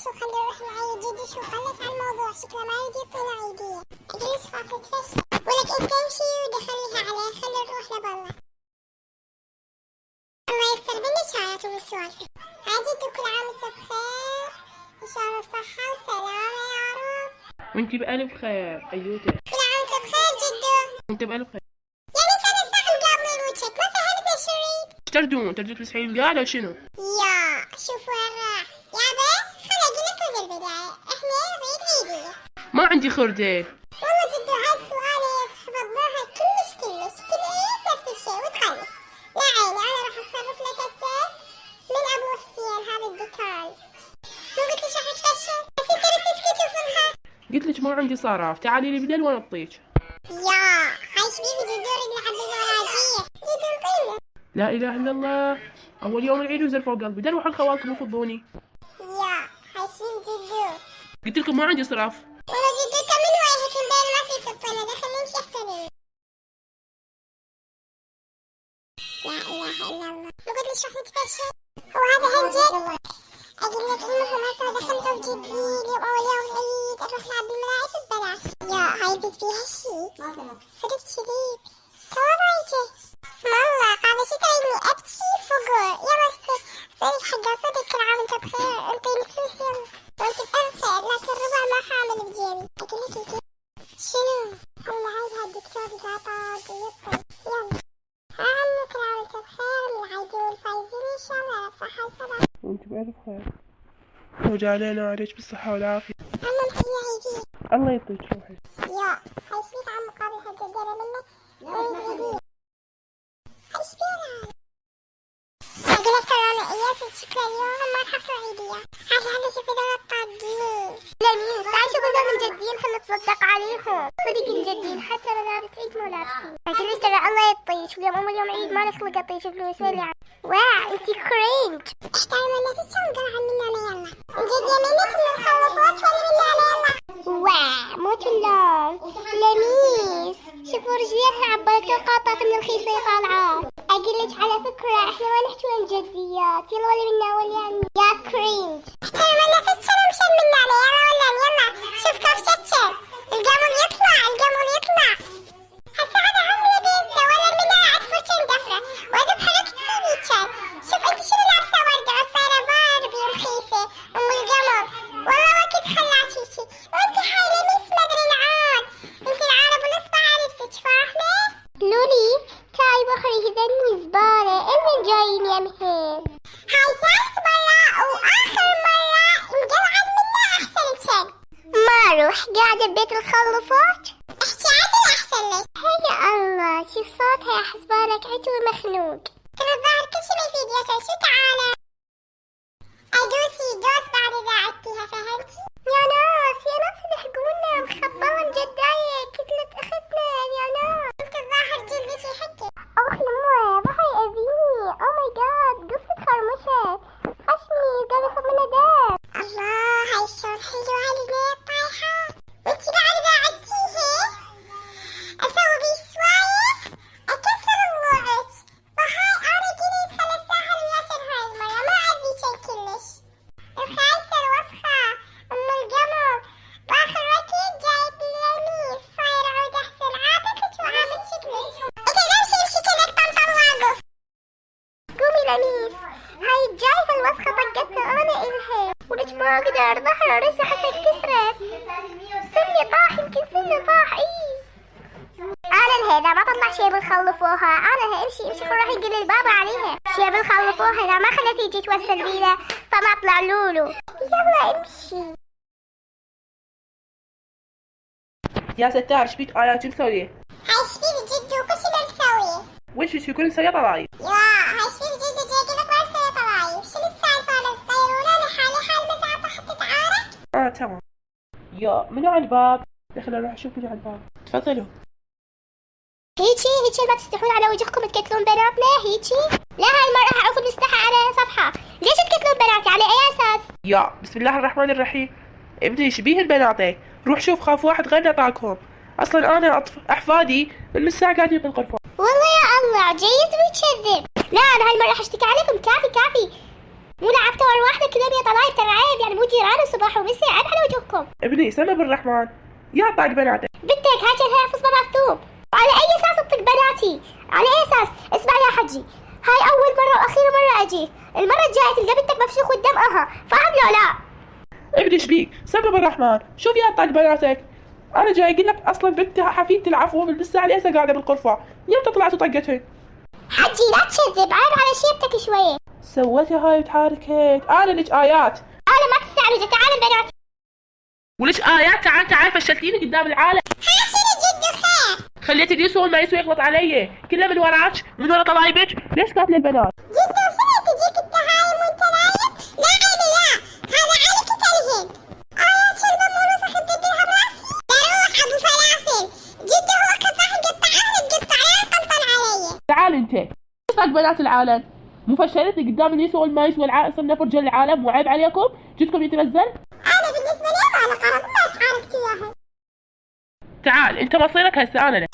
شو خلي نروح نعيد جدي شو خلص على الموضوع شكله ما يجي يطلع عيدية اجلس خافت فشل ولك انت امشي ودخليها عليه خلي نروح لبالله. الله يستر بالنشايات والسوالف. عجيتوا كل عام وانتم بخير ان شاء الله صحة وسلامة يا رب. وانتي بألف خير ايوتي. كل عام وانتم بخير جدو. وانت بألف خير. يعني سنة ساعة مقابلين وجهك ما فهمت يا شريف. ايش تردون تمسحين القاعدة شنو؟ يا شوف وين راح يابا خل اقولك من البداية احنا نريد عيدية. ما عندي خردة. والله جدو هالسؤال حفظناها كل عيد نفس الشيء وتخلص. لا عيني انا راح اتصرف لك هسه من ابو حسين هذا الدكان. مو قلت لك راح اتفشل بس انت بس تسكت وفهمها. قلت لك ما عندي صراف تعالي لي بدل وانا اعطيك. يا هاي شبيبي جدو رجل حب الولاجية جدو نقيمه. لا اله الا الله اول يوم العيد وزر فوق قلبي دلوا حال خوالكم يفضوني. يا هاي شبيبي جدو. قلت لكم ما عندي صراف. والله جدو انت من وجهك من بين ما في تطلع دخلني نمشي احسن. لا اله الا الله. مو قلت لك راح نتفشل. هو هذا هالجد. اقول لك المهم هسه دخلت بجدي اليوم اول يوم العيد اروح العب بالملاعب ببلاش. يا هاي بس فيها شي. صدق شريف. تواضعتي. والله هذا شي تريدني ابكي فقر. يلا صدق حقا صدق كل عام وانت بخير. انطيني فلوس يلا. وانت بألف خير لكن الربع ما حامل بجيبي. اقول لك انت شنو؟ الله عيد هالدكتور قاطع ويطل. يلا. عمو كل عام وانت بخير من العيدين والفايزين ان شاء الله صحة وسلامة. وانت بألف خير. وجع علينا وعليك بالصحة والعافية. عمو محيي عيدين. الله يعطيك روحي. يا هاي شبيك عم مقابل هالجديرة منك اريد عيدين. هاي شبينا. اقول لك ترى انا اياس شكلي اليوم ما راح اصير عيدية. هلا شوفي دول الطاقين. لمين تعال شوفي دول الجديين خلنا نتصدق عليهم. صدق الجديين حتى ملابس عيد مو لابسين. اقول لك ترى الله يعطيك اليوم اول يوم عيد ما نخلق اعطيك فلوس ولا. واو انتي كرنج. احترم نفسك وقرع مننا يلا. نجد يمينك من الخلفات ولا من علينا. واو مو كلهم. لميس شوفوا رجليها عبالك قاطعة من الخيصة طالعة. اقول لك على فكرة احنا ما نحكي عن جديات يلا ولا منا ولا يا كرنج. احترم نفسك ومشي منا يلا ولا يلا. شوف كيف تتشر. القمر يطلع هسه هذا عمري بيزة ولا منا عطفتين دفرة وهذا بحركة بيتشر. شوف انت شنو لابسة وردة وصايرة باربي رخيصة ام القمر. والله ما كنت خلاكي شي وانت هاي لميس مدري العاد. انت العرب ونصبع لبسك فاهمة؟ لولي تاي بخري هذني زبالة من جايين يمهن. هاي ثالث مرة واخر مرة انقلعن منا احسن شي. ما اروح قاعدة ببيت الخلفات. احكي عدل احسن لك. هيا الله شوف صوتها يا حسبانك عتو مخنوق. ترى الظاهر كل شي ما يفيد يا شو تعالى. ادوسي دوس بعد اذا عدتيها فهمتي؟ يا ناس الحقونا مخبرة مجداية كتلة اختنا يا ناس. انت الظاهر جلدتي حكي. اخ يموي راح يأذيني. او ماي جاد قصة خرمشة خشني قاعد يصب منها دم. الله هاي شلون حلوة هالبنية طايحة. وانتي بعد اذا عدتيها اسوي بيه سوايف اكسر ضلوعك. وهاي انا جنيت 3 ساعة للاسر هاي المرة ما عندي شي كلش. الخايسة الوسخة ام القمر باخر وقت جايت اللميس صاير عود احسن عابتك وعابت شكلك. انت امشي كلك طمطم واقف. قومي لميس هاي الجايفة الوسخة طقتنا انا الها ولك ما اقدر ظهر رجلي حتى كسرت. سني طاح يمكن سني طاح انا الهيدا ما طلع شي بنخلفوها. انا امشي خل روحي قولي لبابا عليها شي بنخلفوها لا ما خلت يجي توسل بينا فما اطلع لولو. يلا امشي. يا ستار ايش بيك انا شو مسوي؟ هاي شبيبي جدو كل شي بنسوي. وش كل مسوي طلايب؟ يا هاي شبيبي جدو جاي قلك ما نسوي طلايب. شنو السالفة على الصيرولة لحالي حال مساعة حتى تعارك. تمام. يا منو على الباب؟ خلينا نروح نشوف منو على الباب. تفضلوا. هيجي ما تستحون على وجهكم تقتلون بناتنا هيجي؟ لا هاي المرة هعرف نستحى على صفحة. ليش تقتلون بناتي على اي اساس؟ يا بسم الله الرحمن الرحيم. ابني شبيه البنات روح شوف خاف واحد غير نطاقهم. اصلا انا احفادي من الساعة قاعدين بالغرفة. والله يا الله جيد ويكذب. لا انا هاي المرة حاشتكي عليكم كافي. مو لعبتوا ورا واحدة كذا يا طلايب ترى عيب يعني مو وجيران وصباح ومساء على وجهكم. ابني سمى بالرحمن يا طاق بناتك. بنتك هاجر هاي حفظ مكتوب. وعلى اي اساس تطق بناتي؟ على اي اساس؟ اسمع يا حجي، هاي اول مرة واخير مرة اجيك، المرة الجاية تلقى بنتك مفشوخ قدام فاهم لو لا؟ ابني ايش بيك؟ سمى بالرحمن، شوف يا طاق بناتك، انا جاي اقول لك اصلا بنتي حفيدتي العفو من بالساعة لسه قاعدة بالغرفة، يوم طلعت وطقتها. حجي لا تكذب، عيب على شيبتك شوية. سويتها هاي وتحاركت، انا لك ايات. انا ما تستعرج، تعال بناتي. وليش ايات؟ تعال فشلتيني قدام العالم. حاسين جد خير. خليتي اللي يسوى ما يسوى يغلط علي، كله من وراك من ورا طلايبك، ليش قاتله البنات؟ جد خير تجيك التهايم وانت نايم؟ لا عيني لا، هذا عليك تلهب. آيات شربة مو نسخ تديها براسي؟ لا روح ابو فلافل، جد هو قطع قطعان قطعان قنطن علي. تعال انت، ليش طاق بنات العالم؟ مفشلتني قدام اللي يسوى ما يسوى صرنا فرجال العالم، وعيب عليكم؟ جدكم يتنزل؟ انا بالنسبة لي ما انا قرض ما تعاركت اياها. تعال انت مصيرك هسه انا لك.